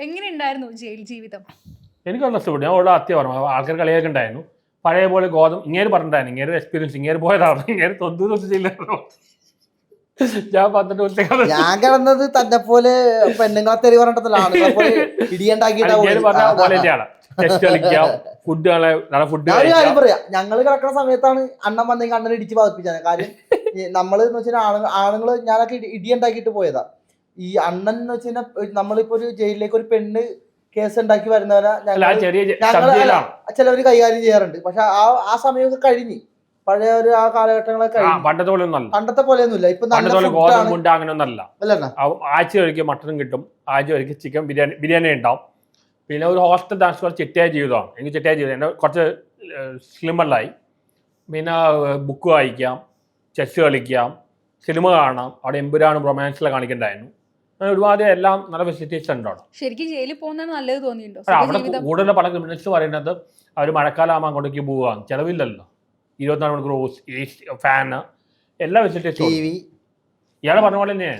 എങ്ങനെയുണ്ടായിരുന്നു ജയിൽ ജീവിതം? എനിക്ക് നല്ല ഇഷ്ടപ്പെട്ടു. ഞാൻ ഇവിടെ അത്യ പറഞ്ഞു ആൾക്കാർ കളിയൊക്കെ ഉണ്ടായിരുന്നു. പഴയ പോലെ ഇങ്ങേര് പറഞ്ഞിട്ടായിരുന്നു ഇങ്ങേര് എക്സ്പീരിയൻസ് ഇങ്ങേര് പോയതാണ്. ഇങ്ങേര് 90 ദിവസം ചെയ്യില്ലായിരുന്നു. ഞാൻ 12 ദിവസത്തേക്ക് ഞാൻ കിടന്നത് തന്നെ പോലെ പെണ്ണുങ്ങളെ തെറി പറഞ്ഞിട്ടല്ല, ആണുങ്ങളെ പോലെ ഇടിയുണ്ടാക്കിയിട്ടാ പറഞ്ഞ പോലെ തന്നെയാണ്. ചെസ് കളിക്കാം, ഫുഡ് ഫുഡ് ഞാൻ ഒരു കാര്യം പറയാം, ഞങ്ങള് കിടക്കുന്ന സമയത്താണ് അണ്ണൻ വന്നെങ്കിൽ അണ്ണനെ ഇടിച്ച് പതിപ്പിച്ചത്. കാര്യം നമ്മള് എന്ന് വെച്ചാൽ ആണുങ്ങള് ഞാനൊക്കെ ഇടിയുണ്ടാക്കിയിട്ട് പോയതാ. ഈ അണ്ണൻ എന്ന് വെച്ചാൽ നമ്മളിപ്പോ ഒരു ജയിലിലേക്ക് ഒരു പെണ്ണ് കേസ് ഉണ്ടാക്കി വരുന്നവരെ ചിലവര് കൈകാര്യം ചെയ്യാറുണ്ട്. പക്ഷെ ആ സമയമൊക്കെ കഴിഞ്ഞ് പഴയ ഒരു ആ കാലഘട്ടങ്ങളൊക്കെ പണ്ടത്തെ പോലെയൊന്നുമില്ല. ഇപ്പൊ അങ്ങനെയൊന്നല്ല. ആഴ്ച കഴിക്കും മട്ടനും കിട്ടും, ആഴ്ച കഴിക്കും ചിക്കൻ ബിരിയാണി ഉണ്ടാവും. പിന്നെ ഒരു ഹോസ്റ്റൽ ട്രാൻസ്ഫർ ചിട്ടയായ ജീവിതമാണ്. എനിക്ക് ചിട്ടയായ ജീവിതം എന്നെ കുറച്ച് സ്ലിമ്മറിലായി. പിന്നെ ബുക്ക് വായിക്കാം, ചെസ് കളിക്കാം, സിനിമ കാണാം. അവിടെ എമ്പുരാനും റൊമാൻസിലെ കാണിക്കണ്ടായിരുന്നു. ഒരുപാട് എല്ലാം നല്ല ഫെസിലിറ്റീസ് ഉണ്ട് അവിടെ. ശരിക്കും ജയിലിൽ പോകുന്നതാണ് നല്ലത് തോന്നിയിട്ടുണ്ടോ? അവിടെ കൂടുതൽ പല ക്രിമിനൽസ് പറയുന്നത് അവർ മഴക്കാലമാകുമ്പോൾ അങ്ങോട്ടേക്ക് പോവാണ്, ചിലവില്ലല്ലോ. 24 മണിക്കൂർ ഫാന് എല്ലാ ഫെസിലിറ്റീസും. ഇയാളെ പറഞ്ഞ പോലെ തന്നെ